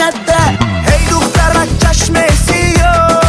ندى. هی دخترک چشم سیاه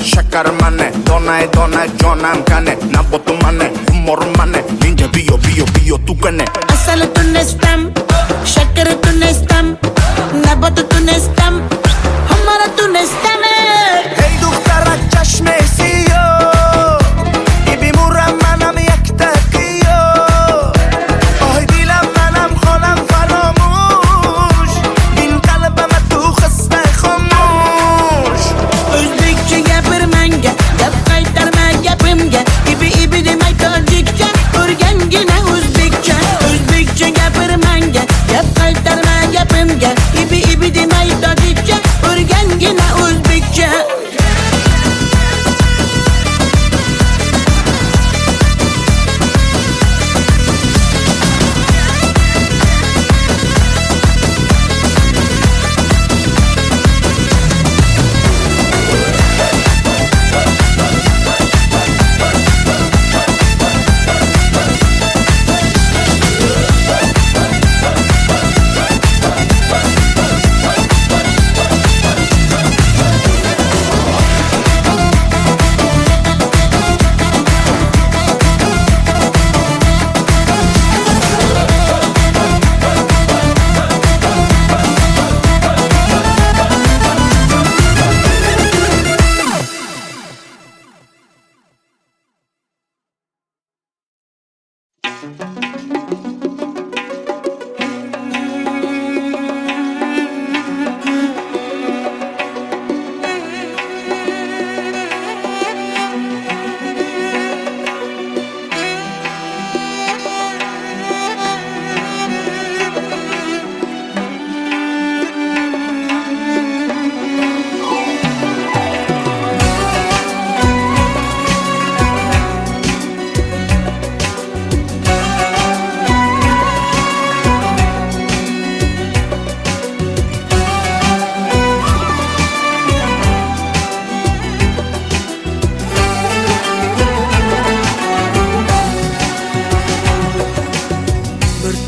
شکر منه دانه دانه جانم کنه نباتو منه خمار منه اینجا بیا بیا بیا تو کنه اصل تونستم شکر تونستم نباتو تونستم همارا تونستم هی دخترک چشم سیاه ای بیمورم منم یک تقیا آی دیلم منم خانم فراموش این قلبم تو خسته خاموش Özbekçe gapir manga gap qaytarma gapimga ibi demay tojikcha o'rgangina o'zbekcha o'zbekcha gapir manga gap qaytarma gapimga ibi demay tojikcha o'rgangina o'zbekcha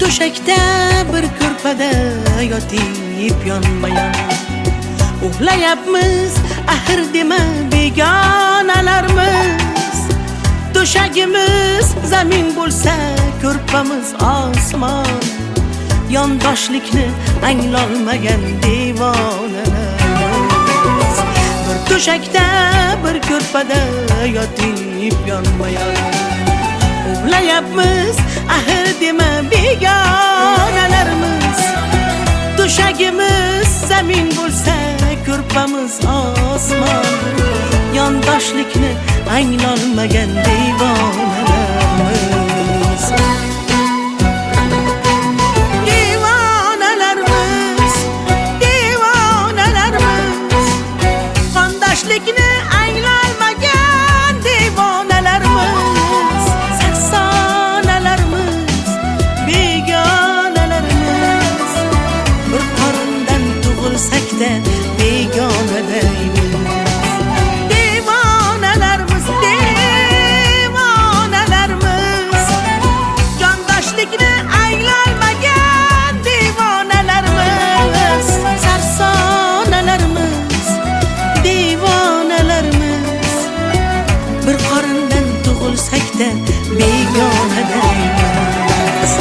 To'shakda bir ko'rpada yotib yonma-yon uxlayapmiz axir dema begonalarmiz to'shagimiz zamin bo'lsa ko'rpamiz osmon yondoshlikni anglolmagan devonalarmiz bir to'shakda bir ko'rpada yotib yonma-yon uxlayapmiz axir dema begonalarimiz to'shagimiz zamin bo'lsa ko'rpamiz osmon yondoshlikni anglolmagan devonalarimiz devonalarimiz devonalarimiz qondoshlikni anglolmagan devonalarimiz sarsonalarimiz begonalarimiz bir qorindan tug'ilsak-da begonadaymiz devonalarimiz devonalarimiz jondoshlikni anglolmagan devonalarimiz sarsonalarimiz devonalarimiz bir qorindan tug'ilsak-da begonadaymiz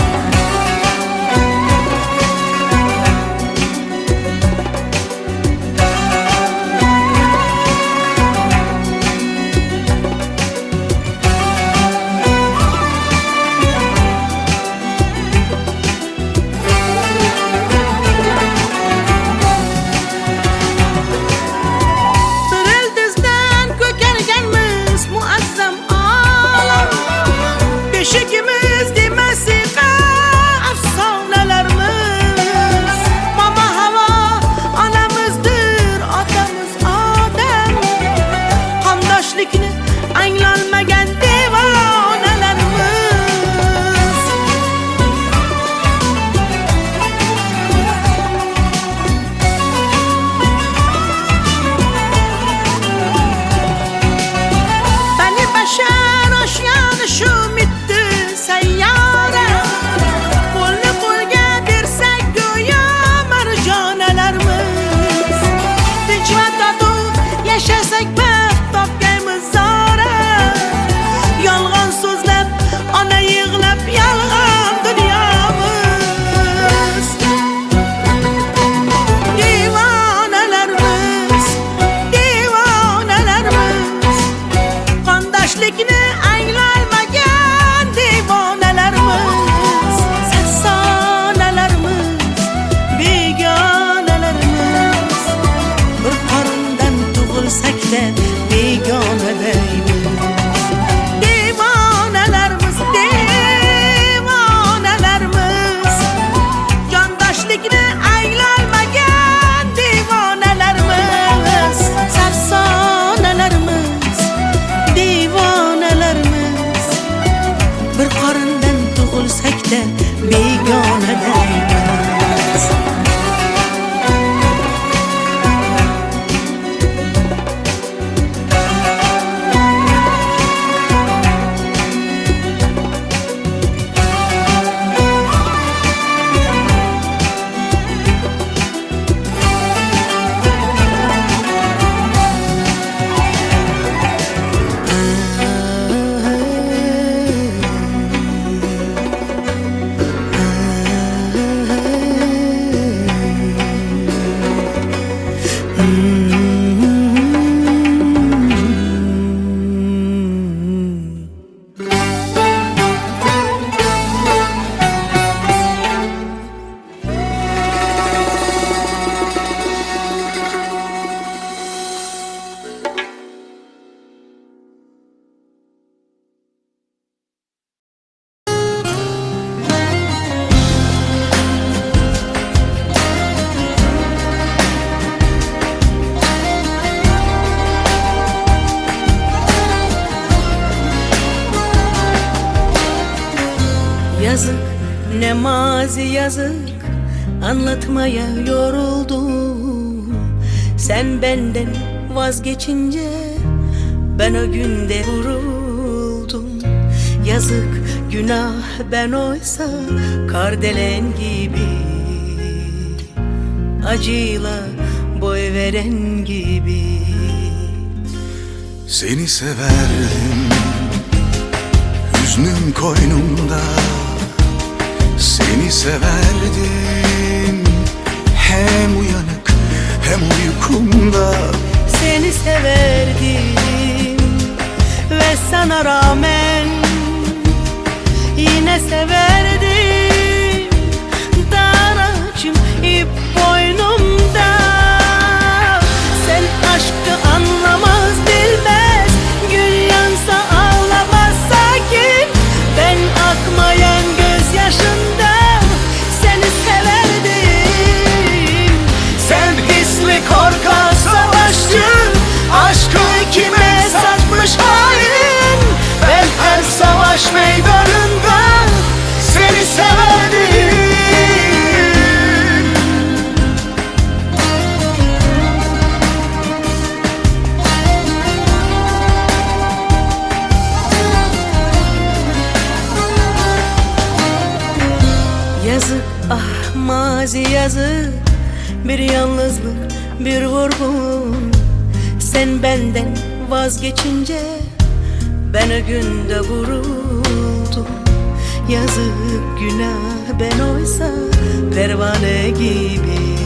həkdə biganədəyimiz. Divanələrimiz, divanələrimiz, candaşlıqını əyləlməgən divanələrimiz. Sərsanələrimiz, divanələrimiz, bir qarından doğulsak da biganədəyimiz. Yazık, ne mazi yazık, anlatmaya yoruldum. Sen benden vazgeçince ben o günde vuruldum. Yazık, günah, ben oysa kardelen gibi, acıyla boy veren gibi. Seni severdim, hüznüm koynumda. Seni severdim, hem uyanık hem uykumda. Seni severdim ve sana rağmen yine severdim. Daracım ip boynumda. Sen aşkı anlamaz bilmez, gün yansa ağlamaz sakin. Ben akmayan gözyaşından seni severdim. Sen hisli korkak savaşçı, aşkı kime satmış hain. Ben her savaş meydanında seni severdim. Yazık, ah mazi yazık, bir yalnızlık, bir vurgun. Sen benden vazgeçince ben o günde vuruldum. Yazık, günah, ben oysa pervane gibi,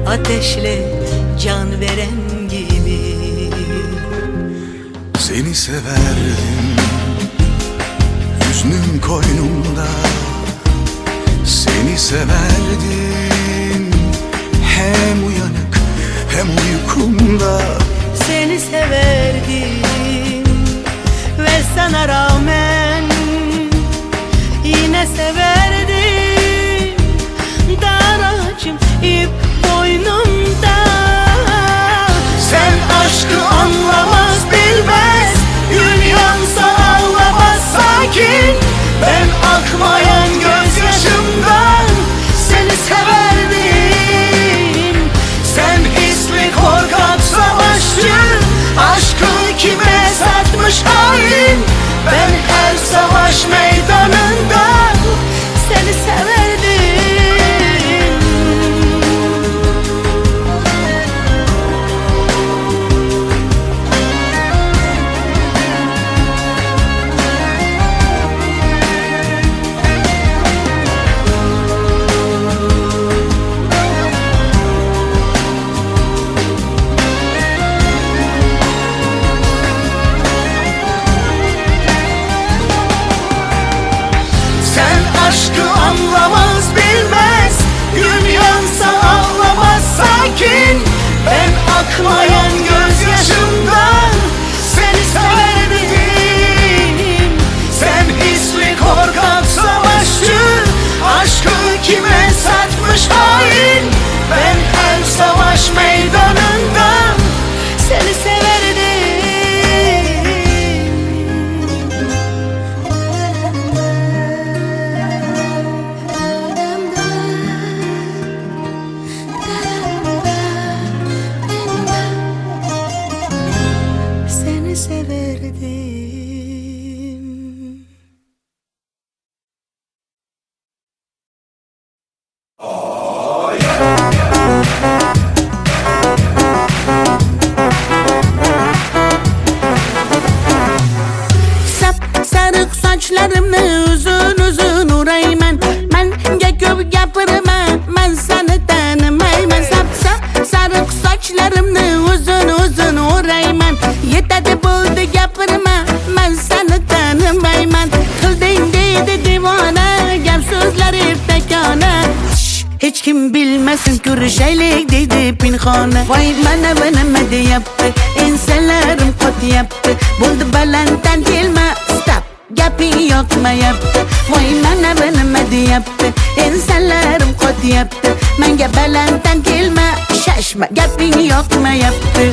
ateşle can veren gibi. Seni severdim, hüznüm koynumda. Seni severdim, hem uyanık hem uykumda. Seni severdim ve sana rağmen yine severdim. Daracım ip boynumda. Sen aşkı anlamaz bilmez, gün yansa ağlamaz sakin. Ben akmayan gözyaşımdan seni severdim. Sen hisli korkak savaşçı, aşkı kime satmış hain. Ben her savaş meydanında Seni severdim. aşkı anlamaz bilmez. Gün yansa ağlamaz sakin. Ben akmayan ko'rishaylik deydi pinhona. Voy mana bu nima deyapti, ensalarim qotyapti. Bo'ldi balanddan kelma, stop, gaping yoqmayapti. Voy mana bu nima deyapti, ensalarim qotyapti. Menga balanddan kelma, shashma, gaping yoqmayapti.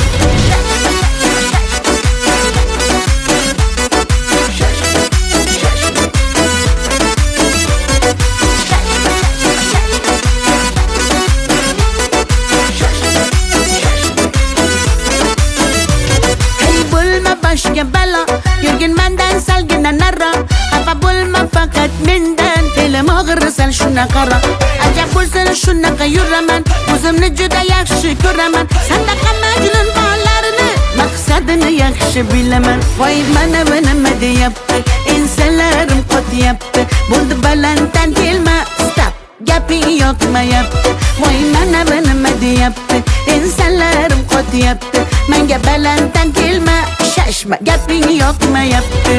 Boshga balo, yurgin mendan salgina naro. Xafa bo'lma faqat mendan, fe'lim og'ir sal shuna qaro. Ajab bo'lsin shunaqa yuraman, o'zimni juda yaxshi ko'raman. Sandaqa majnun bolarini, maqsadini yaxshi bilaman. Voy mana bu nima deyapti, ensalarim qotyapti. Bo'ldi balanddan kelma, stop, gaping yoqmayapti. Voy mana bu nima deyapti, ensalarim qotyapti. Menga balanddan kelma, shashma, gaping yoqmayapti.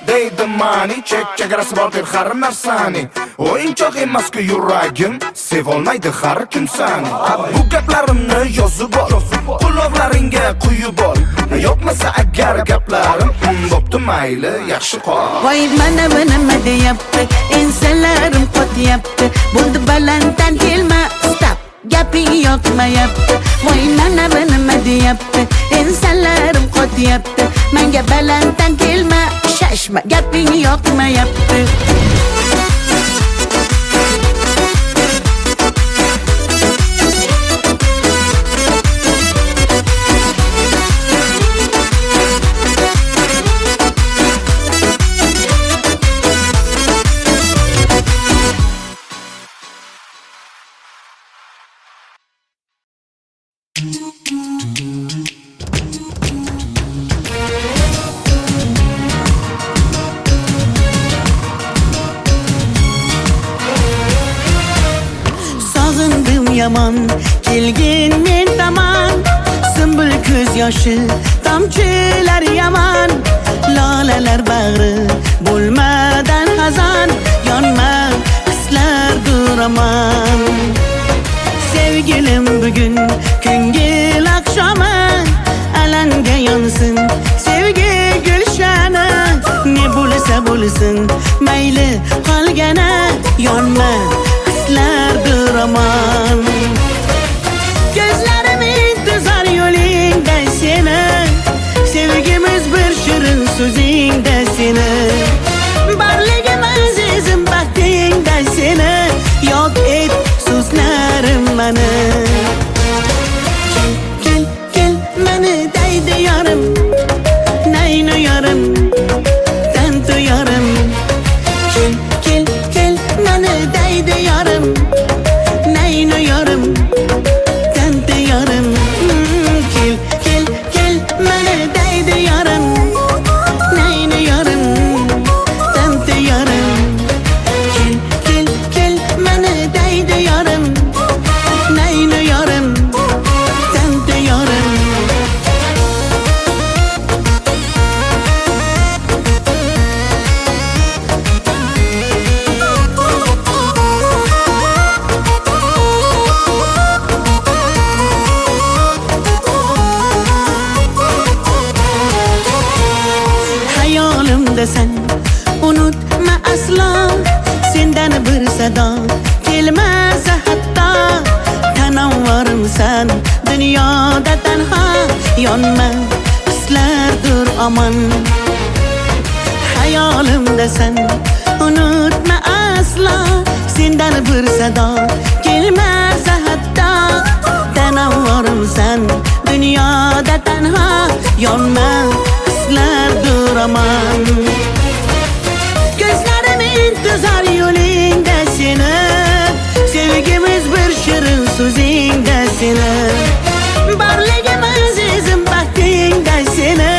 Deydi mani, chegarasi bor deb har narsani. O'yinchoq emas-ku yuragim, sevolmaydi har kim sani. Bu gaplarimni yozib ol, quloqlaringga quyib ol. Yo'qmasa agar gaplarim, bo'pti mayli, yaxshi qol. Voy mana bu nima deyapti, ensalarim qotyapti. Bo'ldi balanddan kelma, stop, gaping yoqmayapti. Voy mana bu nima deyapti, ensalarim qotyapti. Menga balanddan kelma, shashma, gaping yoqmayapti. Yaman kelgin men tamam, sümbül ko'z yoshi, tomchilar yaman. Lolalar bag'ri bo'lmadan xazon, yonma hislar duraman. Sevgilim bugun ko'ngil oqshomi, alanga yonsin sevgi gulshani. Ne bo'lsa bo'lsin, mayli qolgana, yonma hislar duraman. Gözlerim intizar yo'lingda seni, sevgimiz bir shirin so'zingda seni. Barligim azizim baxtingda seni, yo'q et so'zlarim mani. Kel, kel, mani deydi yorim, nayni yorim, tanto yorim. Kel, kel, kel, mani deydi yorim, nayni yorim, tanto yorim. Kel, kel, kel, mani deydi yorim, nayni yorim, tanto yorim. Kel, kel, kel, mani deydi yorim, nayni yorim, tanto yorim. Hayolimda sen, unutma aslo, sendan bir sado kelmasa hatto. Tanavvarimsan dunyoda tanho, yonma hislardir aman. Hayolimda sen, unutma aslo, sendan bir sado kelmasa hatto. Tanavvarimsan dunyoda tanho, yonma hislardir aman. Gözlerim intizar yo'lingda seni, sevgimiz bir shirin so'zingda seni. Barligim azizim baxtingda seni,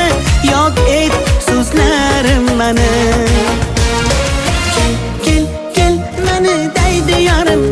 yo'q et so'zlarim mani. Kel, kel, kel, mani deydi yorim,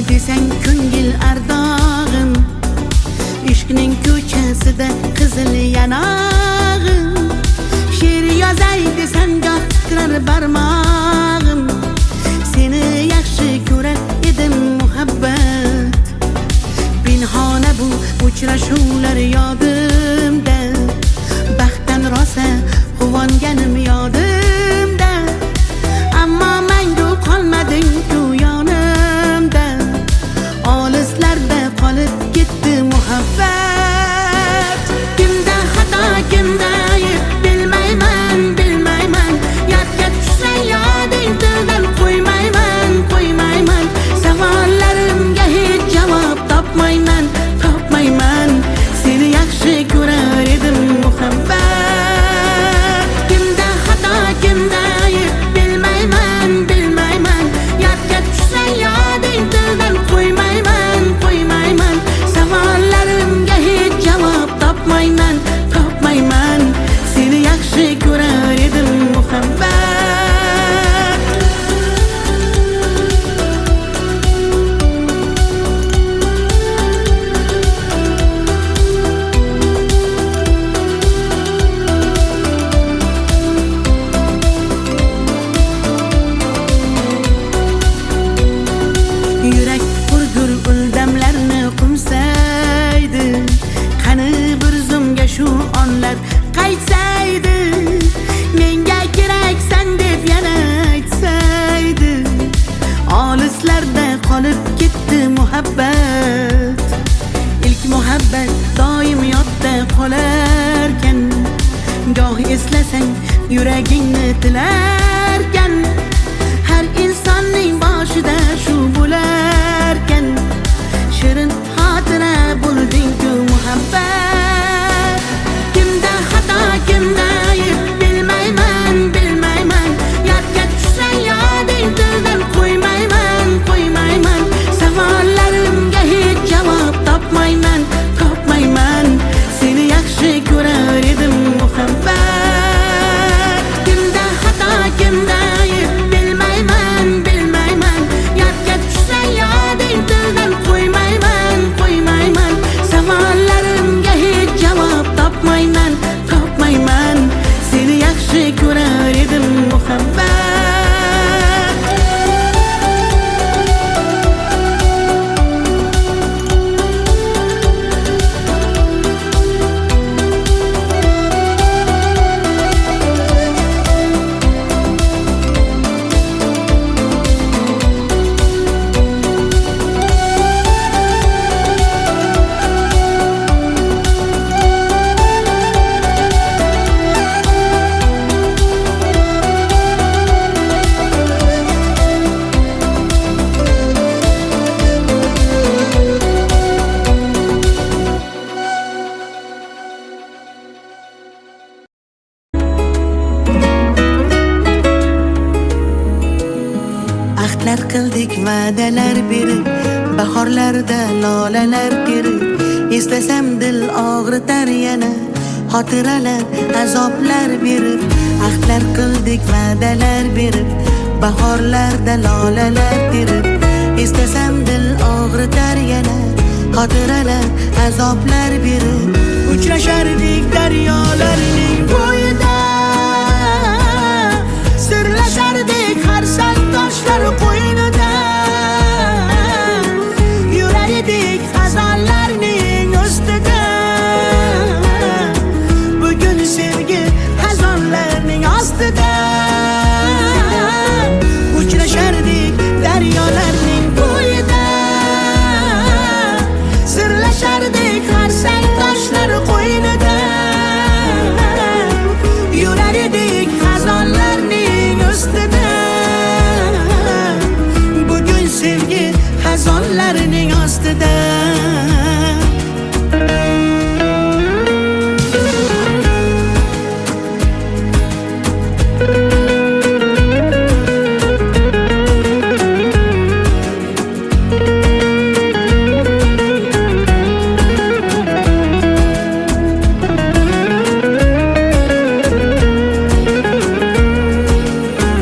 desang ko'ngil ardog'im, ishqning ko'chasida qizil yanog'im. She'r yozay desam goh titrar barmog'im, seni yaxshi ko'rar edim muhabbat. Pinhona bu uchrashuvlar yodimda, baxtdan rosa quvonganim yodimda. Ammo mangu qolmading ku yonimda, olislarda qolib ketdi muhabbat. Kimda xato, kimda ayb bilmayman, bilmayman. Yodga tushsa yoding tildan qo'ymayman, qo'ymayman. Savollarimga hech javob topmayman, topmayman. Seni yaxshi ko'rar edim muhabbat. Kimda xato, kimda ayb bilmayman, bilmayman. Yodga tushsa yoding tildan qo'ymayman, qo'ymayman. Savollarimga hech javob topmayman, topmayman. Seni yaxshi ko'rar edim muhabbat. Yurak hurgur uldamlarni qumsaydi, qani bir zumga shu onlar qaytsaydi. Menga keraksan deb yana aytsaydi, olislarda qolib ketdi muhabbat. İlk muhabbat doim yodda qolarkan, goh eslasang yuragingni tilarkan. Har insonning boshida shu bo'larkan, shirin xotira bo'lding-ku muhabbat. Kimda xato, kimda ayb bilmayman, bilmayman. Yodga tushsa yoding tildan qo'ymayman, qo'ymayman. Savollarimga hech javob topmayman, topmayman. Seni yaxshi ko'rar edim muhabbat. Kimda xato, kimda ayb bilmayman, bilmayman. Yodga tushsa yoding tildan qo'ymayman, qo'ymayman. Savollarimga hech javob topmayman, topmayman. Seni yaxshi ko'rar edim muhabbat. Ahdlar qildik, va'dalar berib, bahorlarda lolalar terib. Eslasam dil og'ritar yana, xotiralar azoblar berib. Ahdlar qildik, va'dalar berib, bahorlarda lolalar terib. Eslasam dil og'ritar yana, xotiralar azoblar berib. Uchrashardik daryolarning bo'yida, sirlashardik har sal toshlar qo'ynida. Yurar edik xazonlarning ustida, bugun sevgi xazonlarning ostida. Uchrashardik daryolarning bo'yida, sirlashardik har sal toshlar qo'ynida. Yurar edik xazonlarning ustida, bugun sevgi xazonlarning ostida.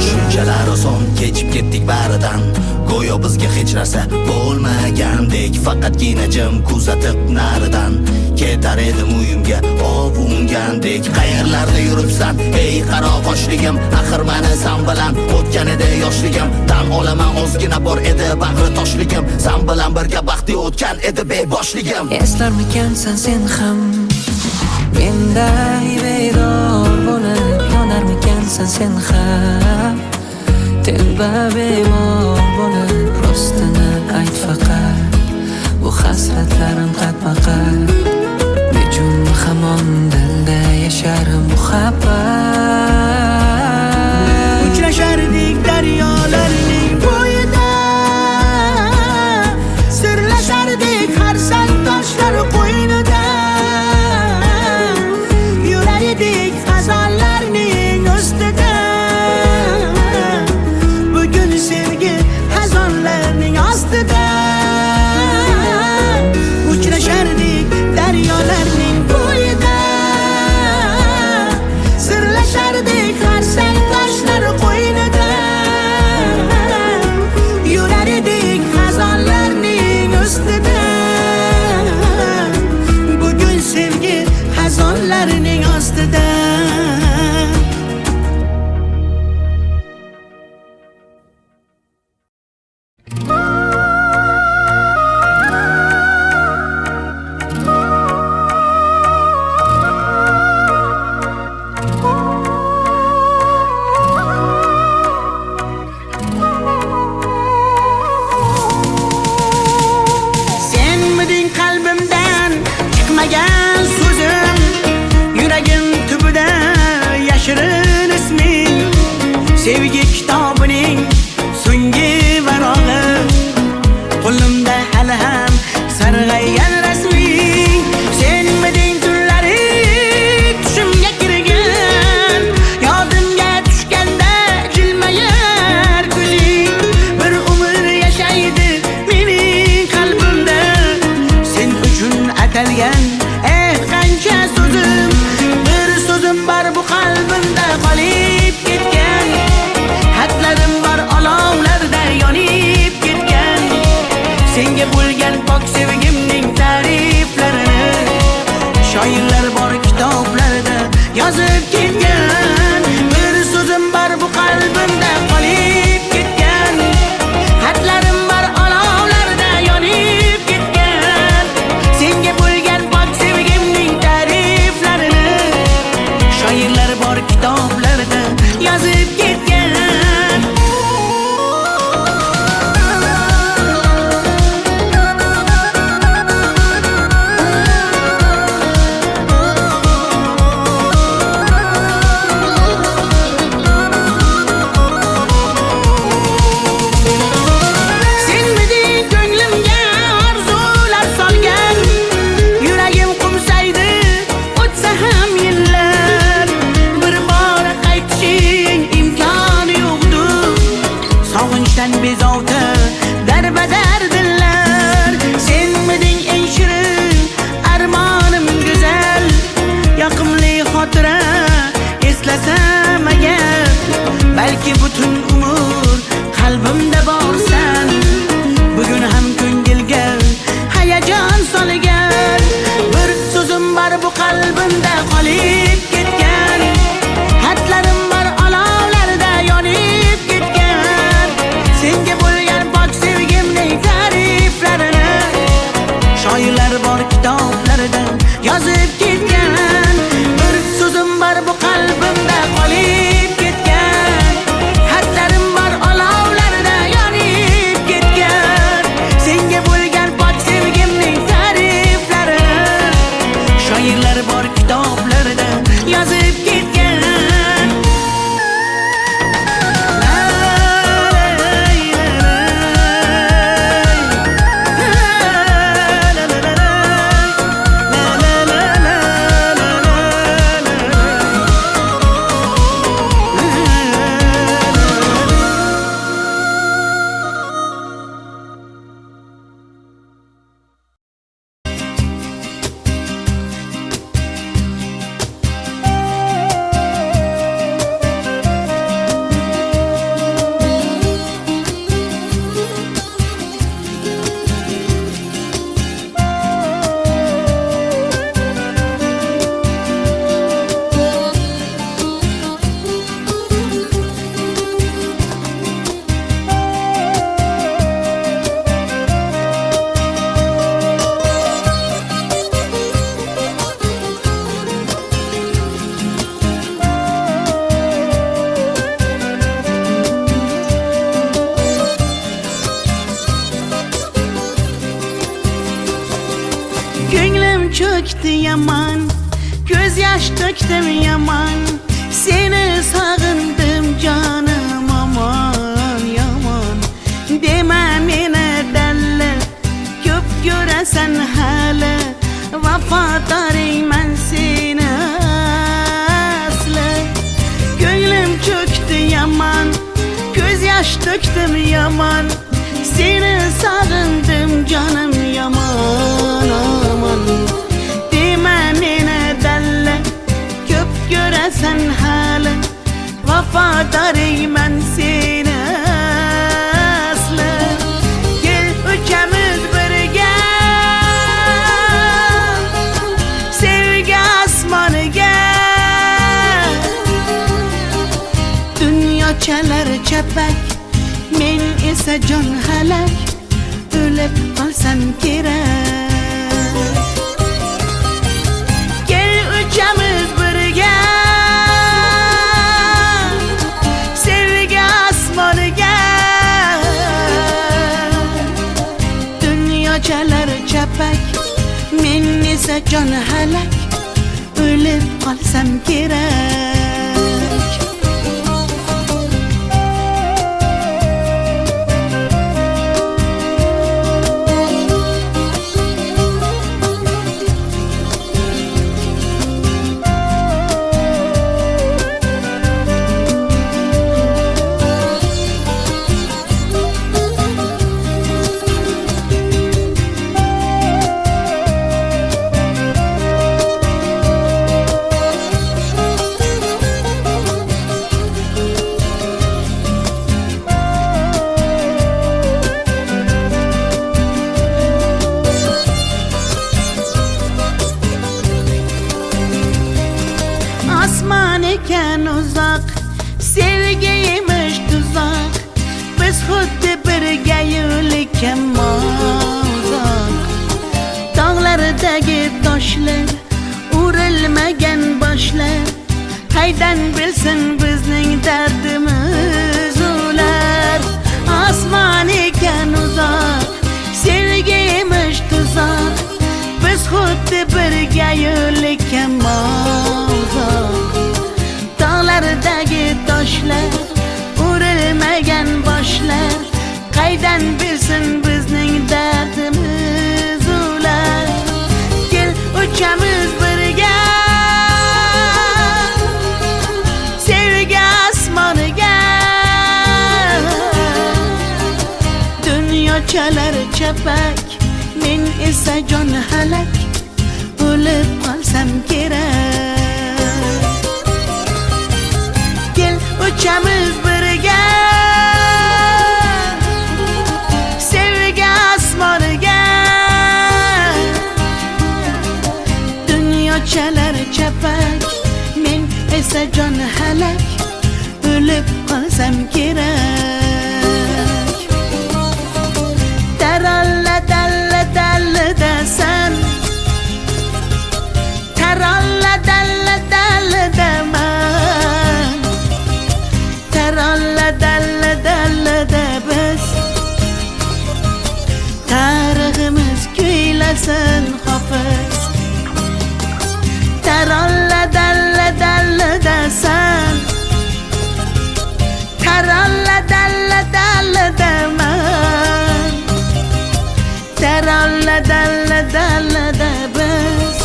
Shunchalar oson kechib ketdik baridan, go'yo bizga hech narsa bo'lmadi. faqatgina jim kuzatib naridan ketar edim uyimga ovungandek. Qayerlarda yuribsan ey qaro qoshligim, axir meni san bilan o'tgan edi yoshligim. Tan olaman ozgina bor edi bag'ri toshligim, san bilan birga baxtli o'tgan edi beboshligim. Eslarmikansan sen ham menday bedor bo'lib, yonarmikansan sen ham telba bemor bo'lib. Rostini ayt faqat, bu hasratlarim qatma-qat, nechun hamon dilda yashar muhabbat. Uchrashardik daryolarning bo'yida, sirlashardik har sal toshlar qo'ynida, yurar edik xazonlarning ustida. Bugun sevgi xazonlarning ostida. Uchrashardik daryolarning bo'yida, sirlashardik har sal toshlar qo'ynida, yurar edik xazonlarning ustida. Bugun sevgi xazonlarning ostida. Senmiding qalbimdan chiqmagan so'zim, yuragim tubida yashirin isming, sevgi kitobining so'nggi varog'i, qo'limda hali ham sarg'aygan rasming. Senmiding tunlari tushimga kirgan, yodimga tushganda jilmayar kuling. Bir umr yashaydi mening qalbimda, sen uchun atalgan qancha so'zim. Bir so'zim bor bu qalbimda qolib ketgan, xatlarim bor olovlarda yonib ketgan. Senga bo'lgan pok sevgimning ta'riflarini shoirlar bor kitoblarda yozib ketgan. Bir so'zim bor bu qalbimda qolib ketgan, xatlarim bor olovlarda yonib ketgan. Senga bo'lgan pok sevgimning ta'riflarini shoirlar bor kitoblarda yozib ketgan. çöktü yaman, göz yaş döktüm yaman. Seni sağındım canım aman yaman. Deme mene delle, köp göresen hele. Vafadarım ben seni aslı. Gönlüm çöktü yaman, göz yaş döktüm yaman. Seni sağındım canım yaman aman. Deme mene delle, köp göresen hele. Vafadarım ben seni aslı. Gel üçümüz birge, sevgi asmanı gel. Dünya çalar çepek, men ise can halak. Ölüp kalsam gerek. Gel üçümüz birge, sevgi asmanı gel. Dünya çalar çepek, men ise can halak. Ölüp kalsam gerek. Asman eken uzak, sevgiymiş tuzak. Biz xuddi birga yo'likan uzak. Dağlardagi toshlar, urilmagan boshlar. Qaydan bilsin bizning dardimiz ular. Asman eken uzak, sevgiymiş tuzak. Biz xuddi birga yo'likan uzak. Dağlardagi toshlar, urilmagan boshlar. Qaydan bilsin bizning dardimiz ular. Gel uchamiz birga, sevgi asmoniga. Dunyo chalar chapak, men esa jon halak. O'lib qolsam kerak. Gel uchamiz birga, sevgi asmoniga. Dunyo chalar chapak, men esa jon halak. O'lib qolsam kerak. Taralla dalla dalla dasan, taralla dalla dalla daman. Taralla dalla dalla da biz, tariximiz kuylasin hofiz. Taralla dalla dalla dasan, taralla dalla dalla daman. Taralla dalla dalla da biz,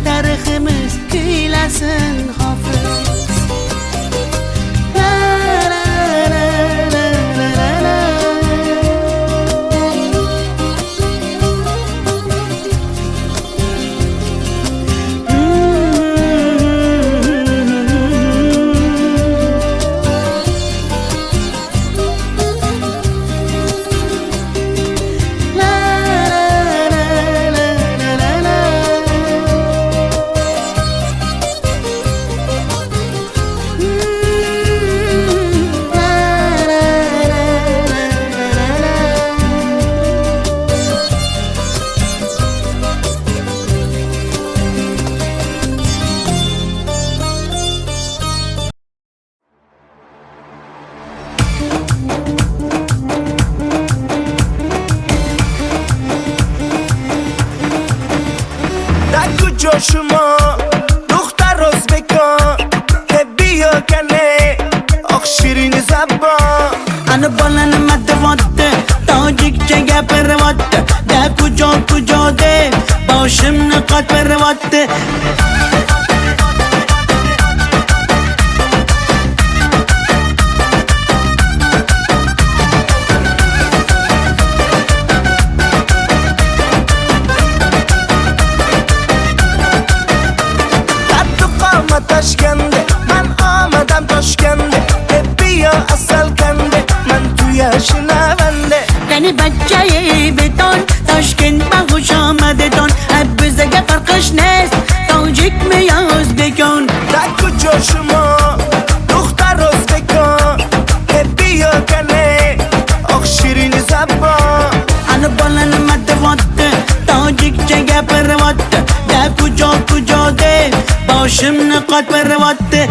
tariximiz kuylasin hofiz. کجا شما دختر ازبکان که بیا کنه آخ شیرین زبان انا بالن مدواده تاجیک چگه پرواده ده کجا ده باشم نقاط پرواده تشکنده من آمدم تاشکنده که بیا اصل کنده من توی شنونده یعنی بچه بتون تاشکند با خوش آمده تون بزگه فرقش نیست تاجیک میاز بکن در کجا شما دختر ازبکان که بیا کنه آخ شیرین زبان انا بالن مدواده تاجیک چگه پرواده ده کجا ده باشم نقاط پرواده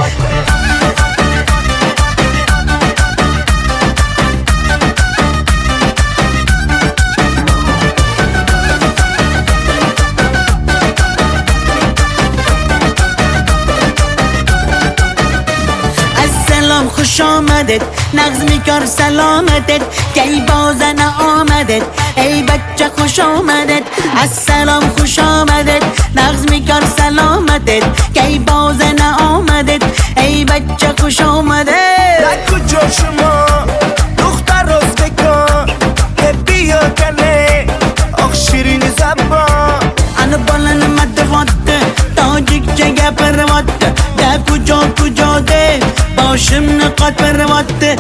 السلام خوش آمدید نغز میکار سلامتت کی بازن آمدید ای بچه خوش آمدید السلام خوش آمدید نغز میکار سلامتت کی بازن آمدید ای بچه خوش آمدید در کجا شما دختر ازبکان که بیا کنه آخ شیرین زبان انا بالن مدواده تاجیک چگه پرواده ده کجا ده باشم نقاط پرواده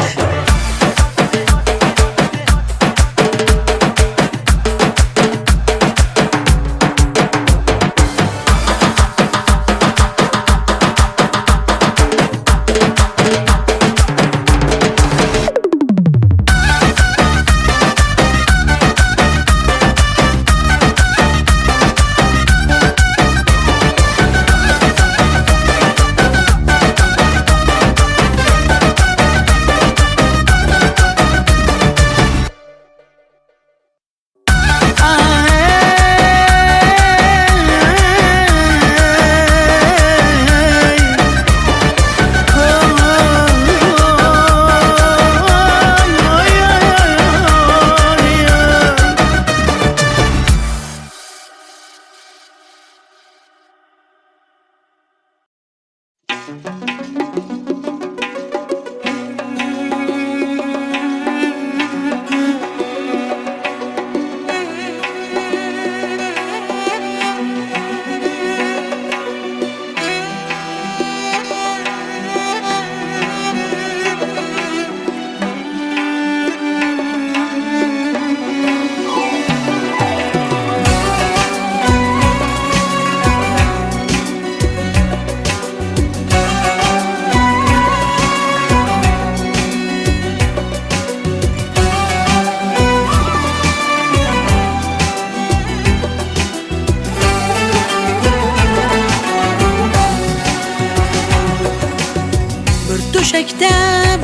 Döşekte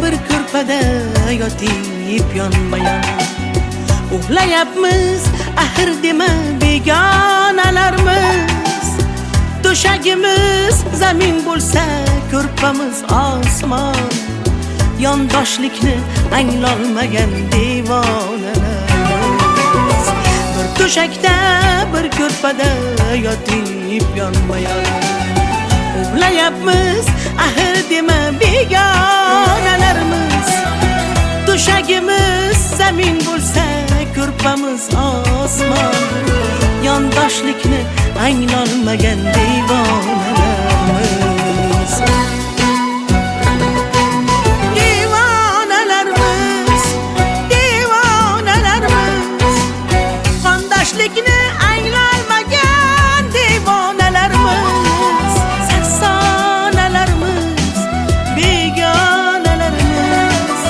bir körpede yatip yanmayan Uğlayapmız ahır deme begonalarımız Döşegimiz zemin bulsa körpemiz asman Yondoshlikni anglolmagan devonalarimiz Bir döşekte bir körpede yatip yanmayan Uğlayapmız ahır deme begonalarimiz Döşegimiz zemin bo'lsa ko'rpamiz osmon Yondoshlikni anglolmagan devonalarimiz Devonalarimiz, devonalarimiz Qondoshlikni anglolmagan devonalarimiz Sarsonalarimiz, begonalarimiz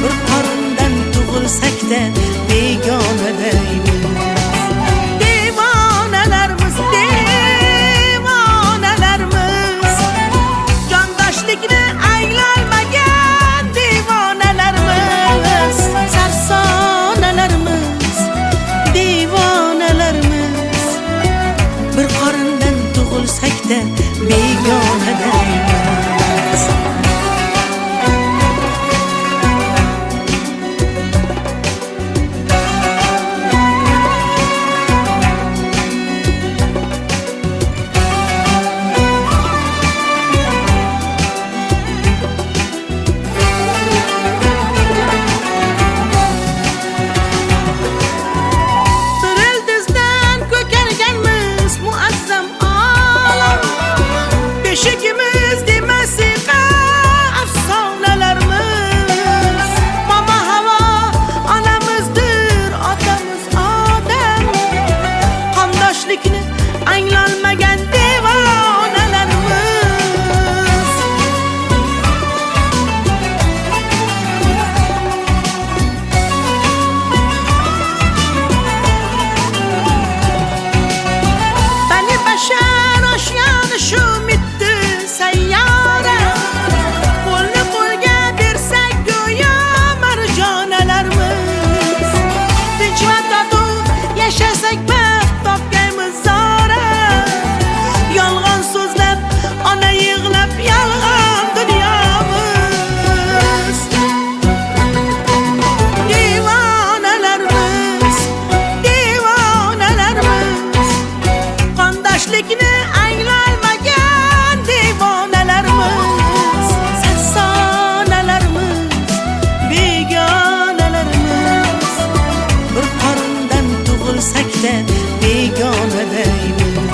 Bir qorindan tug'ilsak-da begona deymiz Devonalarimiz, devonalarimiz bo'lsakda begonadaymiz. Beşikimiz demesiqa afsonalarimiz. Mama havo onamizdir, otamiz odam. Qondoshlikni anglolmagan devonalarimiz. Bani bashar oshiyoni shu sayyara qo'lni qo'lga bersak go'yo marjonalarimiz. Tinch va totuv yashasak baxt topgaymiz zora. Yolg'on so'zlab ona yig'lab yolg'on dunyomiz. Devonalarimiz, devonalarimiz, qondoshlikni anglolmagan devonalarimiz. Sarsonalarimiz, begonalarimiz, bir qorindan tug'ilsak-da begonadaymiz.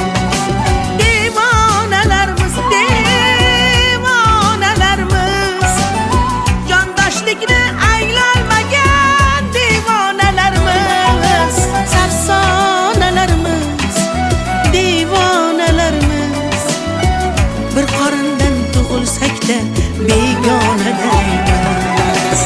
Devonalarimiz, devonalarimiz, jondoshlikni anglolmagan devonalarimiz. Sarsonalarimiz, devonalarimiz, bir qorindan tug'ilsak-da begonadaymiz.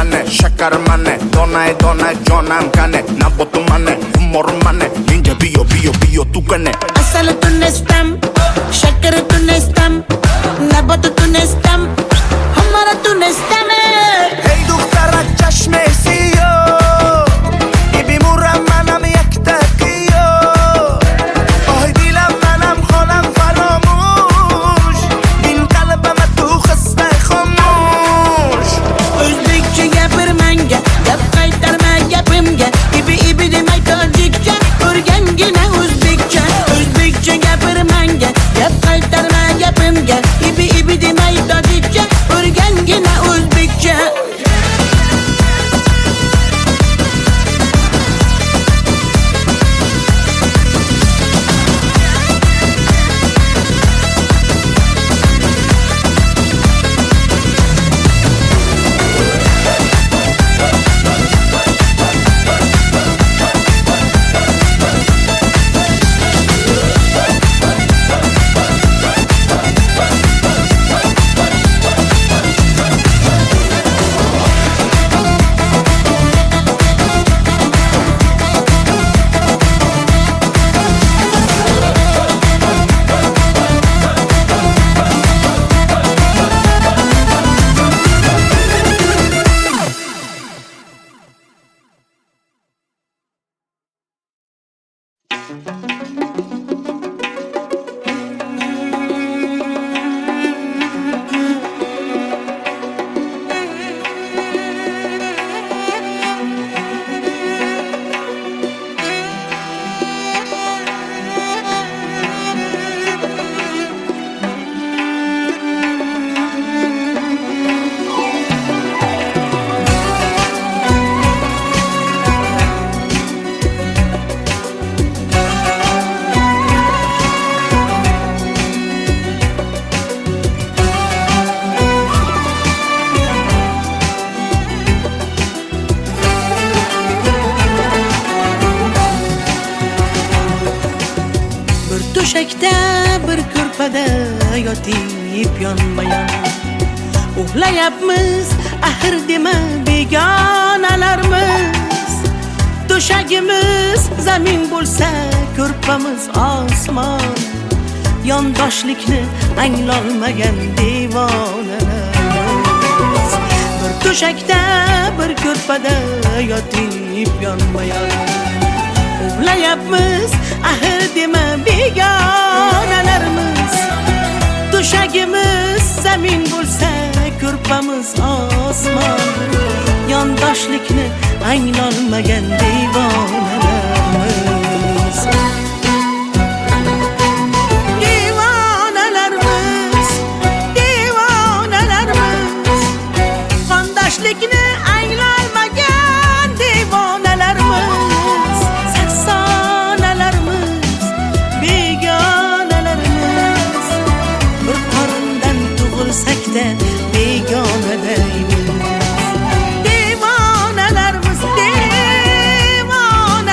mane, shakar mane, donay donay jonam kane, nabotu mane, humor mane, ninja biyo tu kane. Asal tu nestam, shakar tu nestam, nabat tu nestam, hamara tu nestam. Hey دخترة چشم سیاه بی مورم منم یک دقیقه آهای دیلم منم خانم فراموش این قلبم تو خسته خاموش O'zbekcha gapir menga, gap qaytarma gapimga. Ibi demay tojikcha, o'rgangina o'zbekcha. O'zbekcha gapir menga, gap qaytarma gapimga. Ibi demay tojikcha, o'rgangina o'zbekcha. To'shakda bir ko'rpada yotib yonma-yon uxlayapmiz, axir dema begonalarmiz. To'shagimiz zamin bo'lsa, ko'rpamiz osmon. Yondoshlikni anglolmagan devonalarmiz. Bir to'shakda bir ko'rpada yotib yonma-yon uxlayapmiz, axir dema begonalarmiz. To'shagimiz zamin bo'lsa, ko'rpamiz osmon. Yondoshlikni anglolmagan devonalarmiz. Devonalarmiz, devonalarmiz. Qondoshlikni anglolmagan devonalarmiz. Saksonalarmiz, begonalarimiz. Bir qorindan tug'ilsak-da begonadaymiz. Devonalarmiz, devonalarimiz.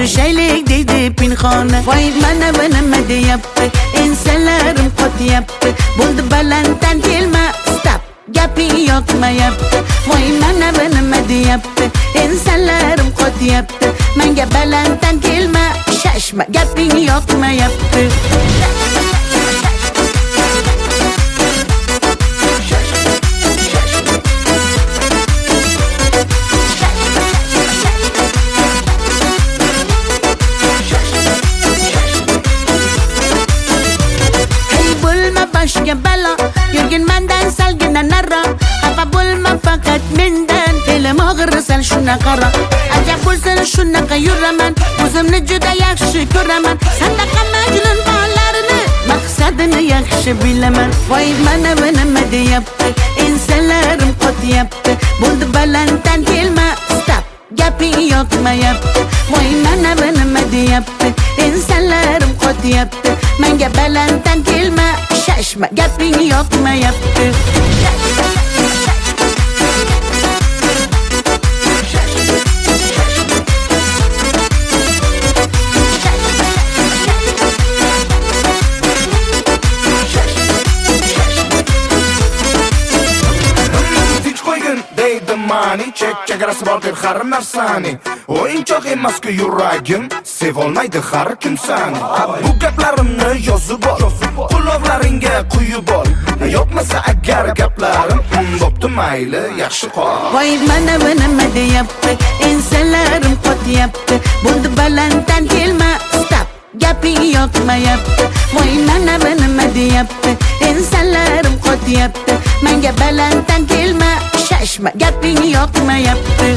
yashaylik deydi pinhona. Voy mana bu nima deyapti, ensalarim qotyapti. Bo'ldi balanddan kelma, stop, gaping yoqmayapti. Voy mana bu nima deyapti, ensalarim qotyapti. Menga balanddan kelma, shashma, gaping yoqmayapti. Boshga balo, yurgin mendan salgina naro. Xafa bo'lma faqat mendan, fe'lim og'ir sal shunaqaro. Ajab bo'lsin shunaqa yuraman, o'zimni juda yaxshi ko'raman. Sadaqa majnun fallarini, maqsadini yaxshi bilaman. Voy mana bu nima deyapti, ensalarim qotyapti. Bo'ldi balanddan kelma, stop, gaping yoqmayapti. Voy mana bu nima deyapti, ensalarim qotyapti. Menga balanddan kelma, shashma, gaping yoqmayapti. Tinch qo'ygin deydi mani, chegarasi bor deb har narsani. O'yinchoq emas-ku yuragim, sevolmaydi har kim sani. Bu gaplarimni yozib ol, quloqlaringga quyib ol. Yo'qmasa agar gaplarim, bo'pti mayli, yaxshi qol. Voy mana bu nima deyapti, ensalarim qotyapti. Bo'ldi balanddan kelma, stop, gaping yoqmayapti. Voy mana bu nima deyapti, ensalarim qotyapti. Menga balanddan kelma, shashma, gaping yoqmayapti.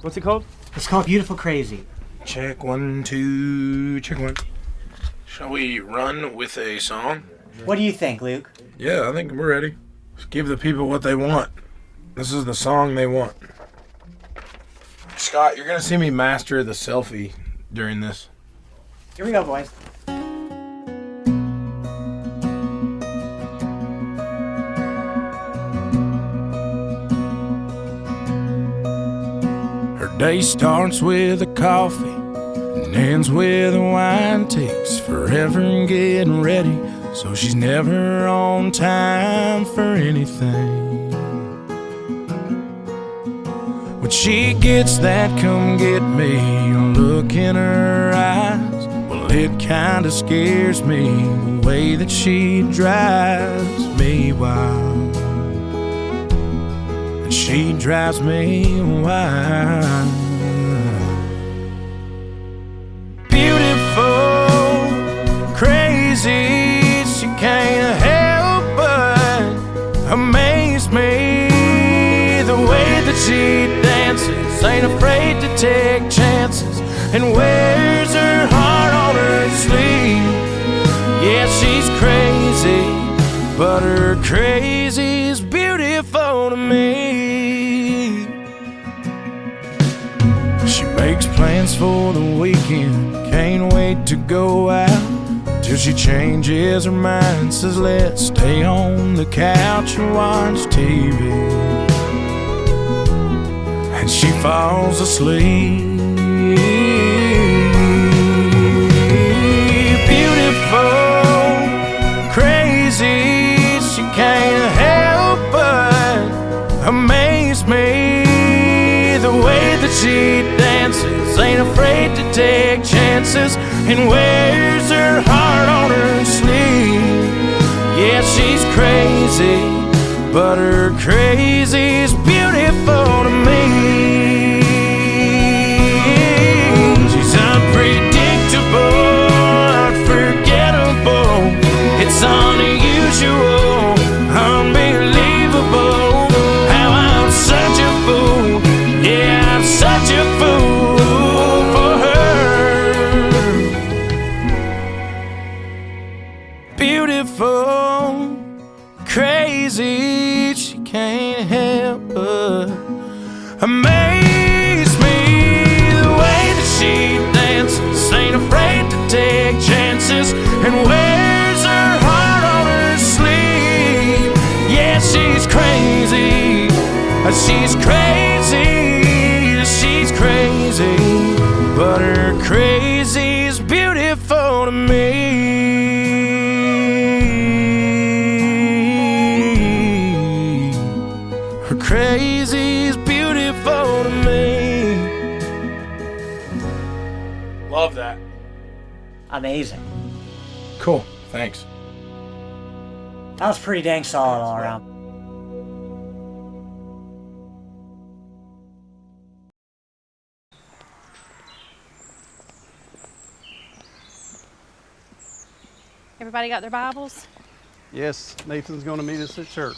What's it called? It's called Beautiful Crazy. Check 1, 2, check 1. Shall we run with a song? What do you think, Luke? Yeah, I think we're ready. Let's give the people what they want. This is the song they want. Scott, you're gonna see me master the selfie during this. Here we go, boys. Day starts with a coffee and ends with a wine. Takes forever in getting ready, so she's never on time for anything. When she gets that come get me look in her eyes, well, it kinda scares me the way that she drives me wild. She drives me wild. Beautiful, crazy, she can't help but amaze me. The way that she dances, ain't afraid to take chances, and wears her heart on her sleeve. Yeah, she's crazy, but her crazy's beautiful to me. She makes plans for the weekend, can't wait to go out, till she changes her mind, says let's stay on the couch and watch TV. And she falls asleep. Beautiful, crazy, she can't help but amaze me. The way that she dances, ain't afraid to take chances, and wears her heart on her sleeve. Yeah, she's crazy, but her crazy's beautiful to me. She's unpredictable, unforgettable, it's unusual, unbelievable, how I'm such a fool. Yeah, I'm such a fool for her. Beautiful, crazy, amaze me. The way that she dances, ain't afraid to take chances, and wears her heart on her sleeve. Yeah, she's crazy. She's crazy. She's crazy. But her crazy's beautiful to me. Her crazy's beautiful to me. Love that. Amazing. Cool. Thanks. That was pretty dang solid all around. Everybody got their Bibles? Yes, Nathan's going to meet us at church.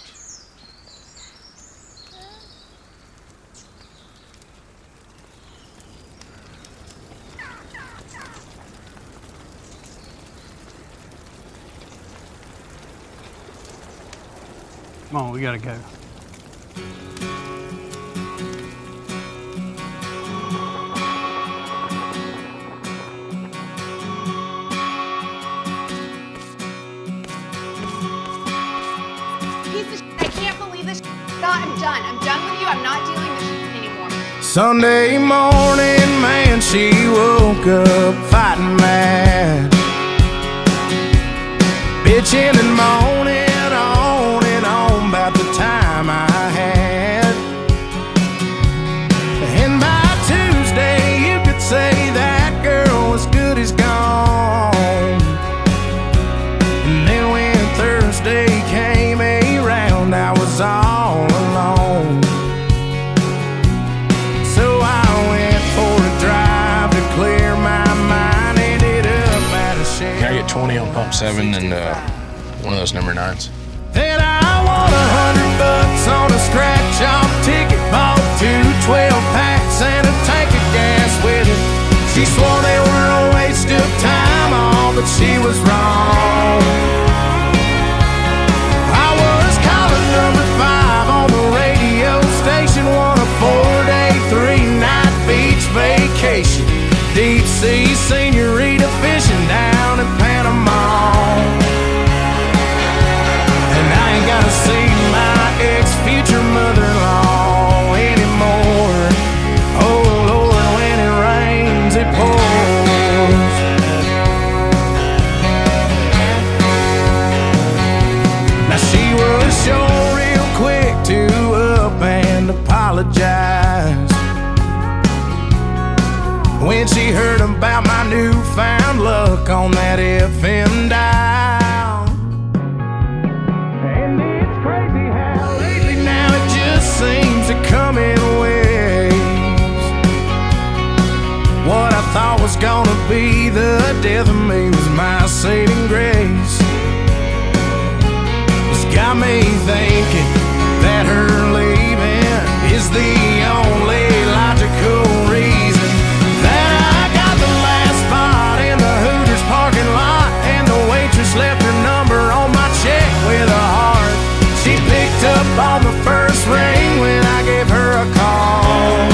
Come on, we gotta go. Piece of shit. I can't believe this shit. I'm done. I'm done with you. I'm not dealing with this shit anymore. Sunday morning, man, she woke up fighting mad, bitching and moaning on and on about the time I had. And by Tuesday, you could say that girl was good as gone. And then when Thursday came around, I was all alone. So I went for a drive to clear my mind. Ended up at a shed. Can I get 20 on pump 7 and one of those number 9s? Then I won $100 on a scratch-off ticket. Bought 2 12-packs and a tank of gas with it. She swore they were a waste of time, all, but she was wrong. I was calling number 5 on the radio station. Won a 4-day, 3-night beach vacation. Deep sea senorita fishing down in Panama. And I ain't gotta see my ex-future mother-in-law anymore. Oh Lord, when it rains, it pours. Now she was sure real quick to up and apologize when she heard about my newfound luck on that FM dial. And it's crazy how lately now it just seems to come in waves. What I thought was gonna be the death of me was my saving grace. It's got me thinking that her leaving is the only logical reason that I got the last spot in the Hooters parking lot, and the waitress left her number on my check with a heart. She picked up on the first ring when I gave her a call.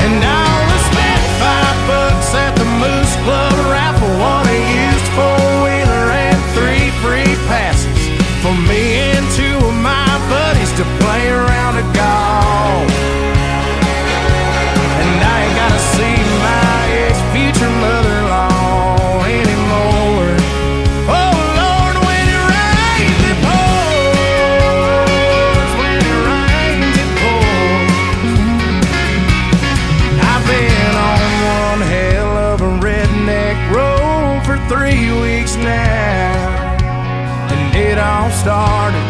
And I only spent $5 at the Moose Club raffle, won a used 4-wheeler and 3 free passes for me and 2 of my buddies to play around a golf. And I ain't gotta see my ex-future mother-in-law anymore. Oh Lord, when it rains, it pours. When it rains, it pours. I've been on one hell of a redneck road for 3 weeks now. And it all started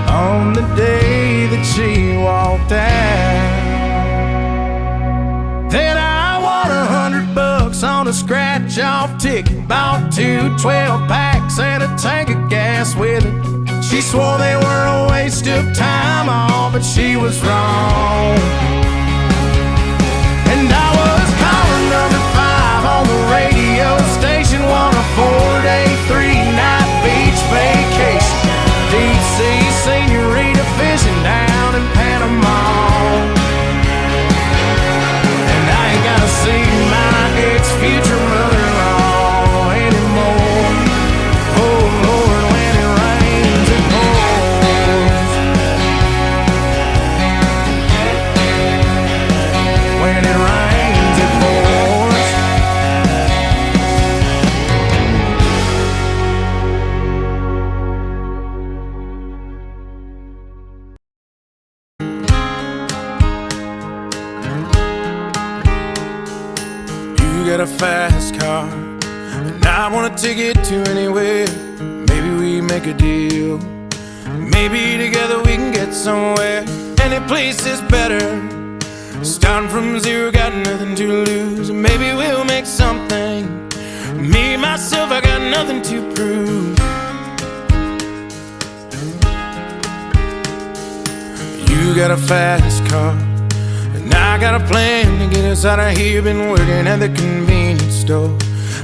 on the day that she walked out. Then I won $100 on a scratch-off ticket. Bought 2 12-packs and a tank of gas with it. She swore they were a waste of time, all, but she was wrong. And I was calling number 5 on the radio station. Won a 4-day, 3-night beach vacation. Deep sea senorita fishing down in Panama. got a fast car, and I wanna take it to anywhere. Maybe we make a deal. Maybe together we can get somewhere. Any place is better. Starting from zero, got nothing to lose. Maybe we'll make something. Me, myself, I got nothing to prove. You got a fast car, and I got a plan to get us out of here. Been working at the convenience store.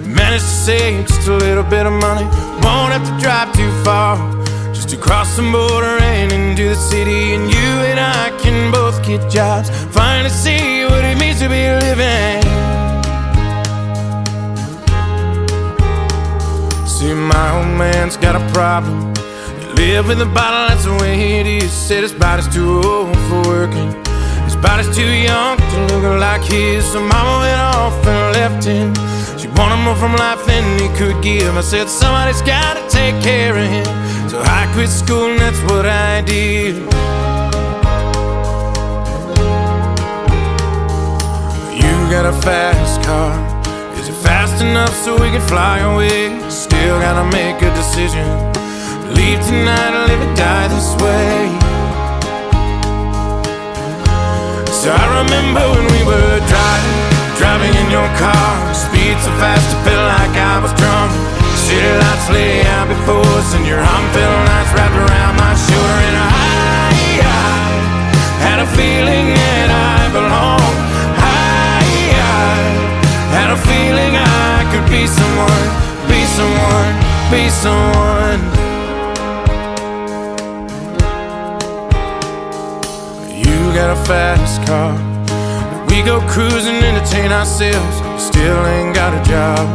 Managed to save just a little bit of money. Won't have to drive too far, just to cross the border and into the city. And you and I can both get jobs, finally see what it means to be living. See, my old man's got a problem. He live with a bottle, that's the way it is. Said his body's too old for working, his body's too young to look like his. So mama went off and left him. She wanted more from life than he could give. I said somebody's gotta take care of him, so I quit school and that's what I did. You got a fast car, is it fast enough so we can fly away? Still gotta make a decision, leave tonight or live or die this way. So I remember when we were driving in your car. Speed so fast I felt like I was drunk. City lights lay out before us, and your arm felt nice wrapped around my shoulder. And I had a feeling that I belonged. I had a feeling I could be someone, be someone, be someone. You got a fast car, we go cruising, entertain ourselves. Still ain't got a job,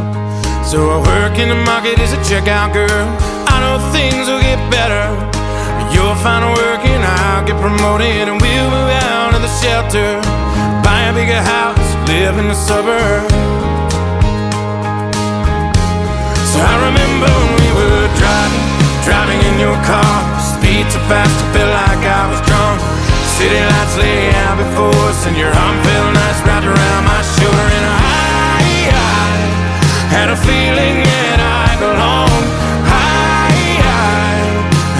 so I work in the market as a checkout girl. I know things will get better. You'll find work and I'll get promoted, and we'll move out of the shelter, buy a bigger house, live in the suburbs. So I remember when we were driving in your car. Speed so fast I felt like I was drunk. City lights lay out before us, and your arm felt nice wrapped around my shoulder. And I had a feeling that I belonged. I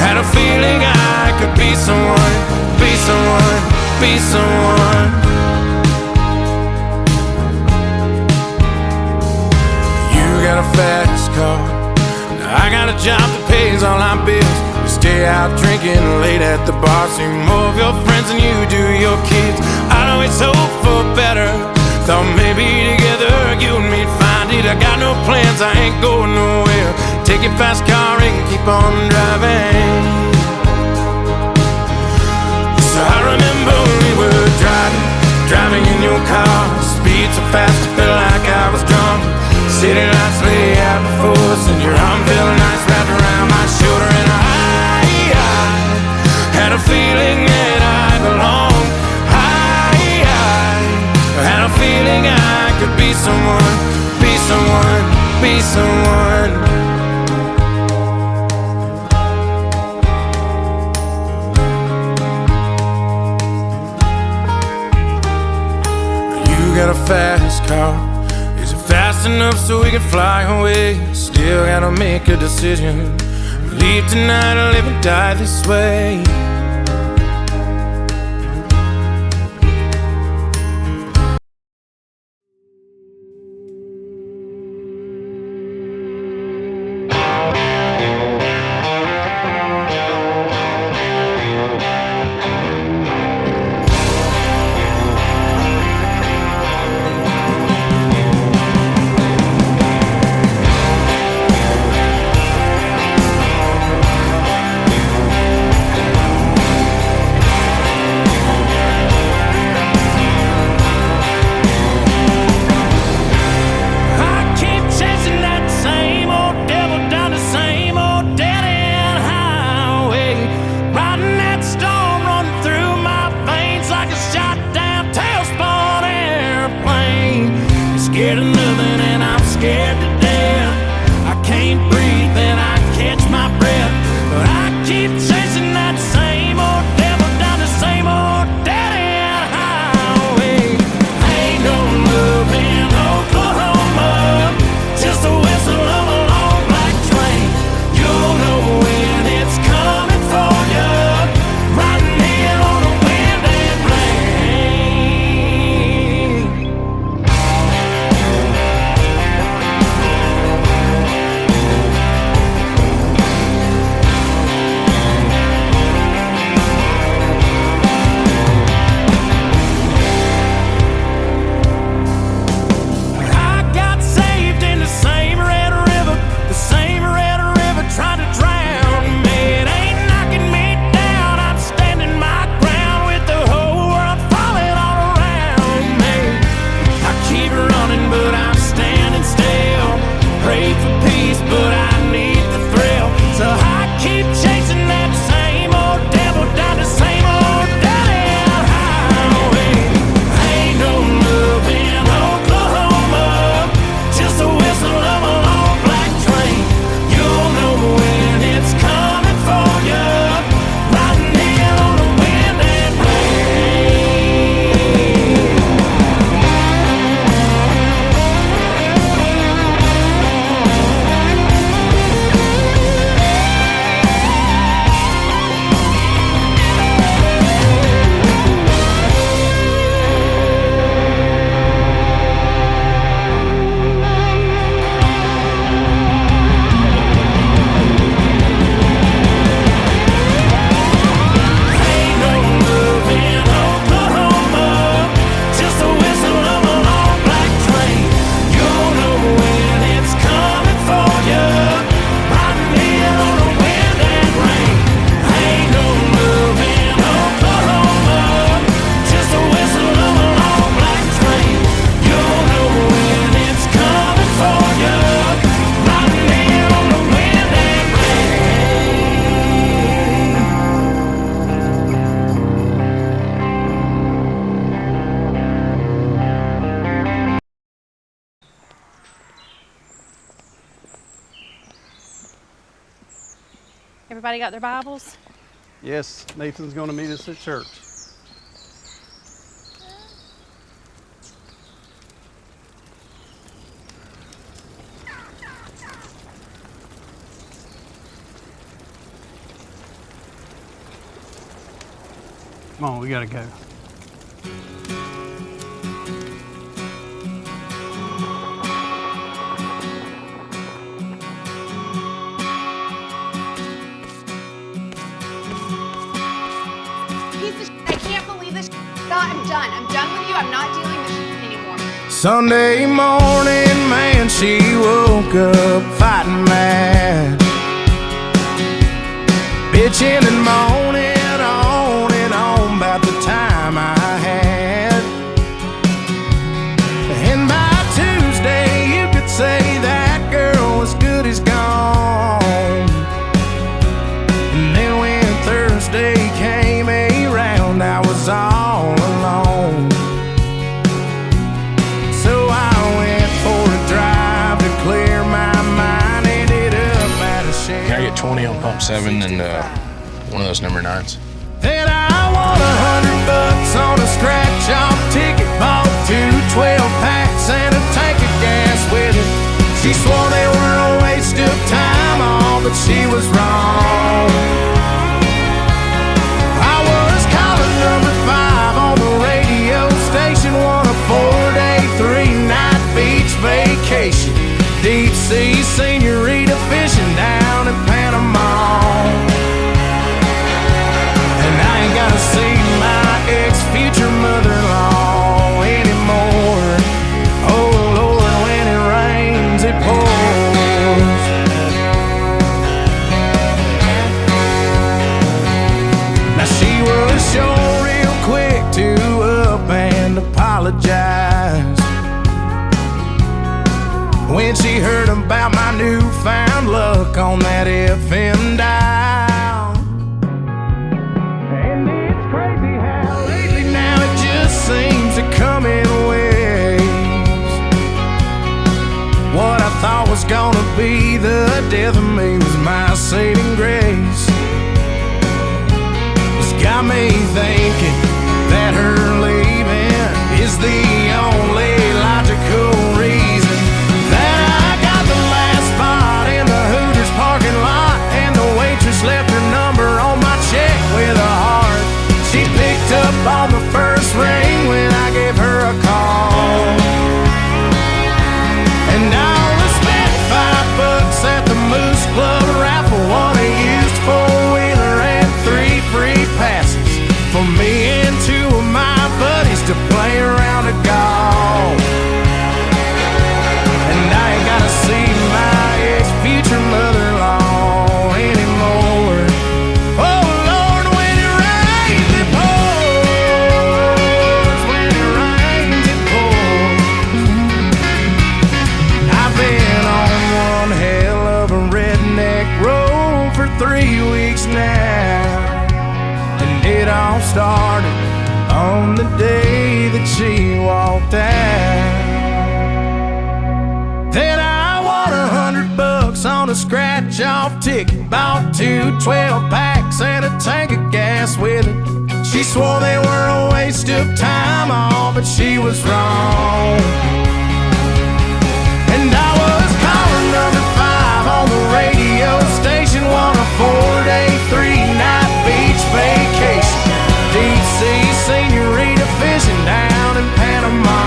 had a feeling I could be someone, be someone, be someone. You got a fast car, I got a job that pays all our bills. We stay out drinking late at the bar, see more of your friends than you do your kids. I know it's hope for better. Thought maybe together you and me'd find it. I got no plans, I ain't going nowhere. Take your fast car and keep on driving. So I remember when we were driving in your car. Speed so fast I felt like I was drunk. City lights lay out before us, and your arm felt nice wrapped around my shoulder. And I had a feeling that I belonged. I had a feeling I could be someone, be someone, be someone. You got a fast car, is it fast enough so we can fly away? Still gotta make a decision, leave tonight or live and die this way. Everybody got their Bibles? Yes, Nathan's going to meet us at church. Come on, we gotta go. Piece of shit. I can't believe this shit. Scott, I'm done. I'm done with you. I'm not dealing with this shit anymore. Sunday morning, man, she woke up fighting mad, bitching and moaning on and on about the time I had. And by Tuesday, you could say that girl was good as gone. And then when Thursday came around, I was all alone. So I went for a drive to clear my mind. Ended up at a shed. Can I get 20 on pump 7 and one of those number 9s? Then I won $100 on a scratch-off ticket. Bought 2 12-packs and a tank of gas with it. She swore they were a waste of time, all, but she was wrong. I was calling number 5 on the radio station. Won a 4-day, 3-night beach vacation. Deep sea senorita fishing down in Panama. And I ain't gotta see my ex-future mother-in-law anymore. Oh Lord, when it rains, it pours. Now she was sure real quick to up and apologize when she heard about my newfound luck on that FM dial. And it's crazy how lately now it just seems to come in waves. What I thought was gonna be the death of me was my saving grace. It's got me thinking that her leaving is the only logical reason that I got the last spot in the Hooters parking lot, and the waitress left her number on my check with a heart. She picked up on the first ring when I gave her a call. And I only spent $5 at the Moose Club raffle. Won a used 4-wheeler and 3 free passes for me and 2 of my buddies to play around a golf. And I ain't gotta see my ex-future mother-in-law anymore. Oh Lord, when it rains, it pours. When it rains, it pours. I've been on one hell of a redneck road for 3 weeks now. And it all started on the day that she walked out. Then I won $100 on a scratch-off ticket. Bought 2 12-packs and a tank of gas with it. She swore they were a waste of time, all, but she was wrong. And I was calling number 5 on the radio station. Won a 4-day, 3-night beach vacation. Deep sea senorita fishing down in Panama.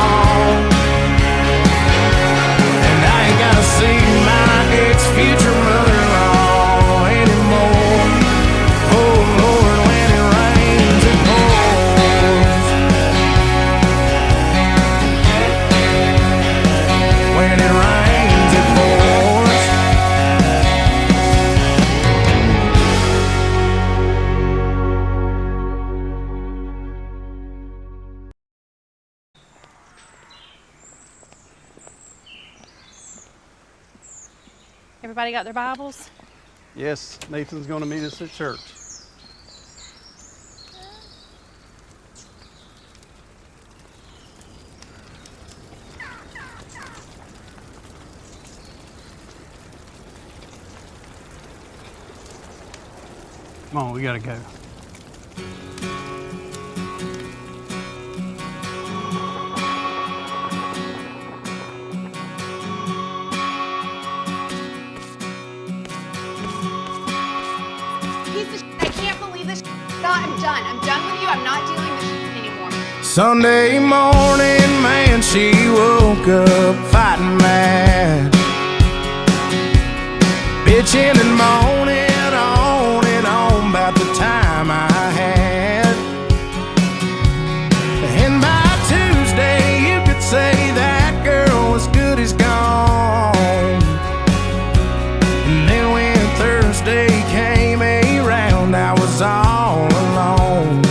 And I ain't gotta see my ex-future mother-in-law anymore. Oh Lord, when it rains, it pours. When it rains, it pours. Everybody got their Bibles? Yes, Nathan's going to meet us at church. Come on, we gotta go. Piece of shit. I can't believe this shit. Scott, I'm done. I'm done with you. I'm not dealing with this shit anymore. Sunday morning, man, she woke up fighting mad, bitching and moaning on and on about the time I had. And by Tuesday, you could say that girl was good as gone. And then when Thursday came around, I was all alone.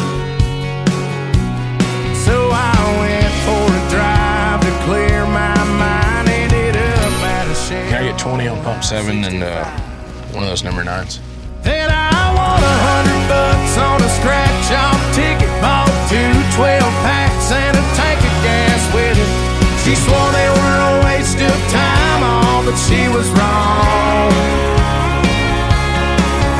So I went for a drive to clear my mind. Ended up at a shed. Can I get 20 on pump 7 and one of those number 9s? Then I won $100 on a scratch-off ticket. Bought 2 12-packs and a tank of gas with it. She swore they were a waste of time, all, but she was wrong.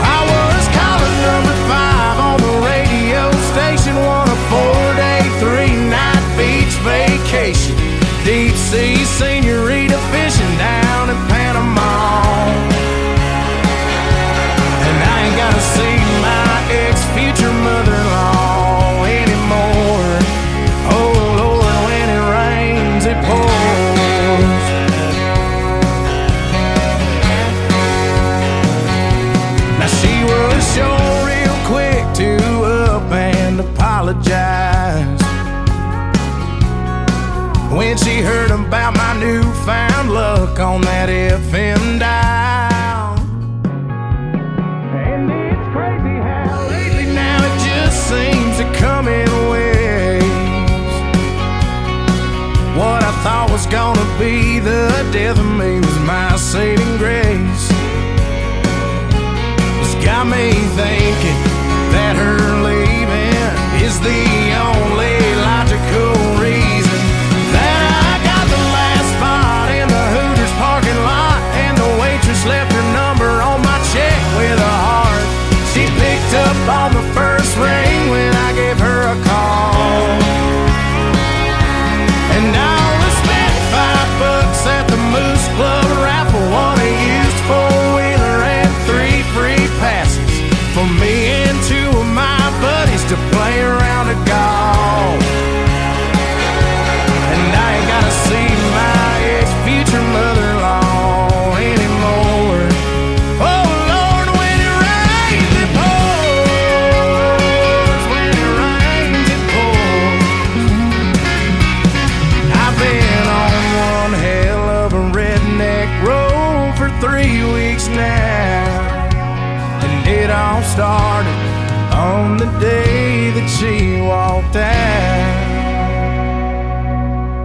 I was calling number 5 on the radio station. Won a 4-day, 3-night beach vacation. Deep sea senorita fishing down in Panama. And I ain't gotta see my ex-future mother-in-law anymore. Oh Lord, when it rains, it pours. Now she was sure real quick to up and apologize when she heard about my newfound luck on that FM dial. And it's crazy how lately now it just seems to come in waves. What I thought was gonna be the death of me was my saving grace. It's got me thinking that her leaving is the only logical reason that I got the last spot in the Hooters parking lot, and the waitress left her number on my check with a heart. She picked up on the first ring when I gave her a call. And I only spent $5 at the Moose Club raffle, won a used 4-wheeler and 3 free passes for me and 2 of my buddies to play around a golf. And I ain't gotta see my ex-future mother-in-law anymore. Oh Lord, when it rains, it pours. When it rains, it pours. I've been on one hell of a redneck road for 3 weeks now. And it all started on the day that she walked out.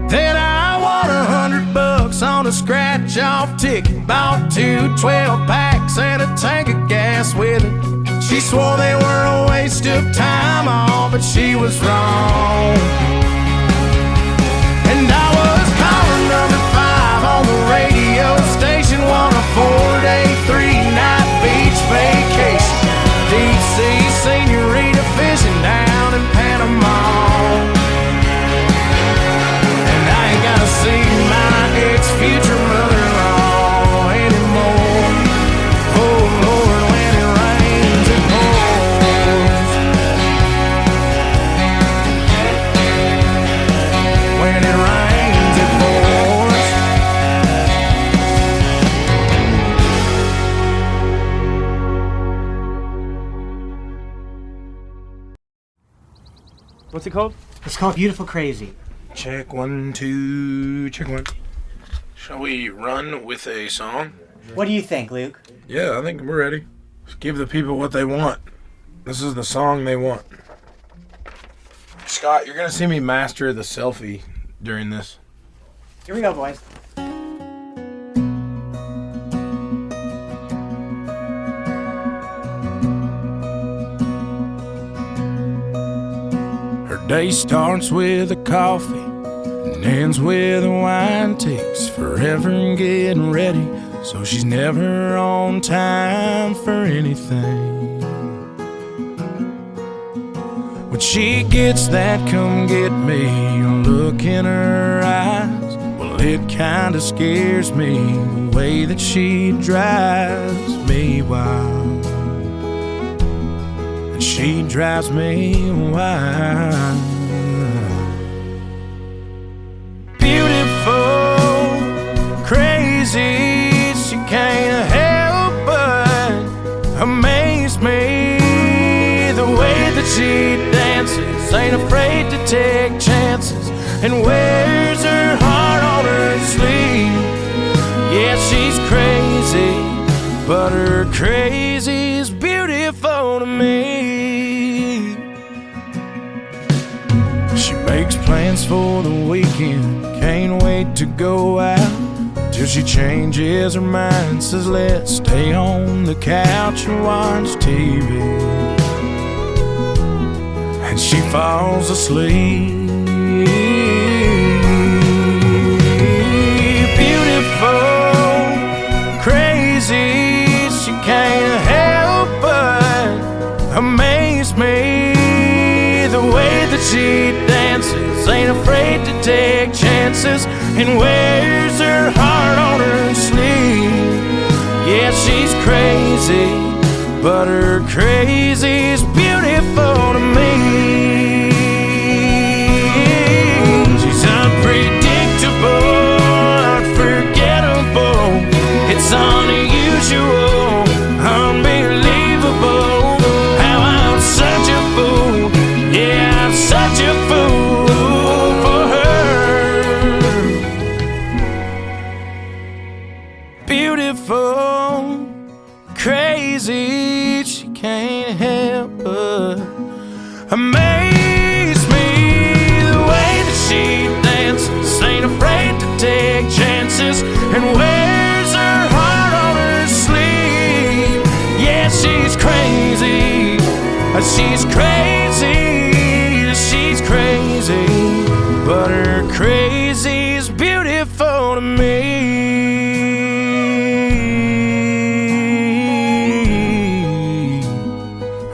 Then I won $100 on a scratch-off ticket. Bought 2 12-packs and a tank of gas with it. She swore they were a waste of time, all, but she was wrong. And I was calling number 5 on the radio station. Won a 4-day, 3-night beach vacation. Deep sea senorita fishing down in Panama. And I ain't gotta see my ex-future mother-in-law anymore. Oh Lord, when it rains, it pours. When it rains, it pours. What's it called? It's called Beautiful Crazy. Check 1, 2, check 1. Shall we run with a song? What do you think, Luke? Yeah, I think we're ready. Just give the people what they want. This is the song they want. Scott, you're gonna see me master the selfie during this. Here we go, boys. Her day starts with a coffee and ends with a wine. Takes forever getting ready, so she's never on time for anything. When she gets that come get me look in her eyes, well, it kinda scares me the way that she drives me wild. And she drives me wild. Beautiful, crazy, she can't help but amaze me. The way that she dances, ain't afraid to take chances, and wears her heart on her sleeve. Yeah, she's crazy, but her crazy's beautiful to me. She makes plans for the weekend, can't wait to go out, till she changes her mind, says let's stay on the couch and watch TV. And she falls asleep. Beautiful, crazy, she can't help but amaze me. The way that she dances, ain't afraid to take chances, and wears her heart on her sleeve. Yeah, she's crazy, but her crazy's beautiful to me. She's unpredictable, unforgettable, it's unusual, unbelievable, how I'm such a fool. Yeah, I'm such a fool for her. Beautiful, crazy, she can't help but amaze me. The way that she dances, ain't afraid to take chances, and wears her heart on her sleeve. Yeah, she's crazy, she's crazy, she's crazy, but her crazy's beautiful to me.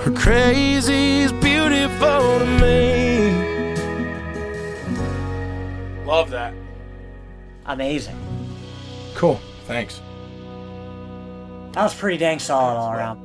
Her crazy's beautiful to me. Love that. Amazing. Cool. Thanks. That was pretty dang solid all around.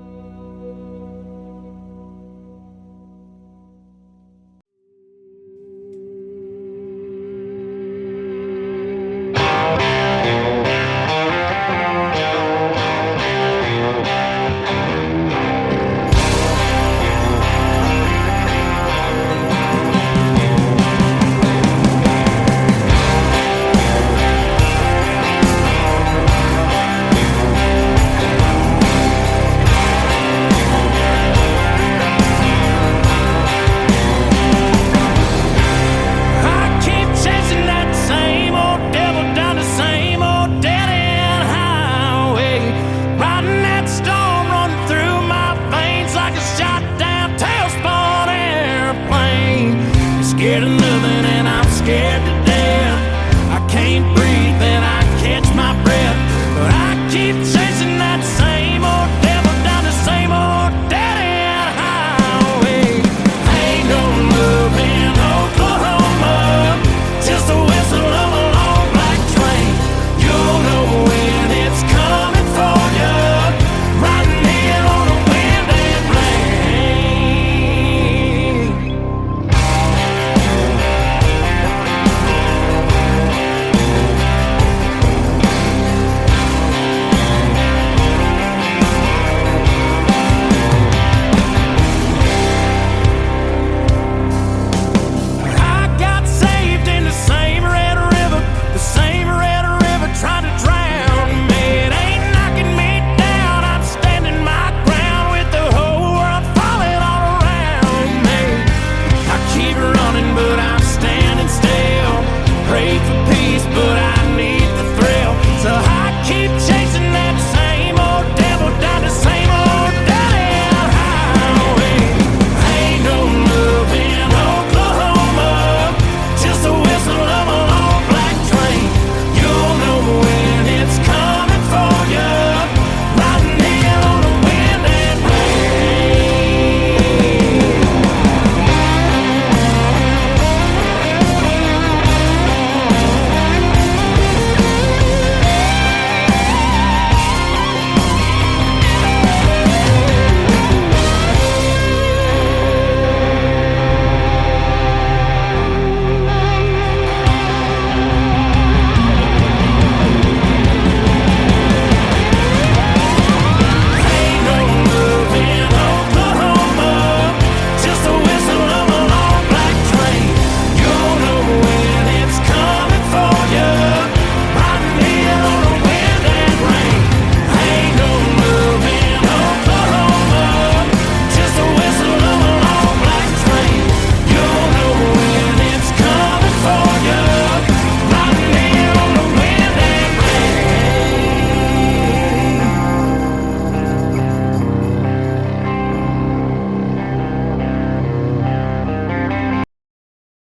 Scared enough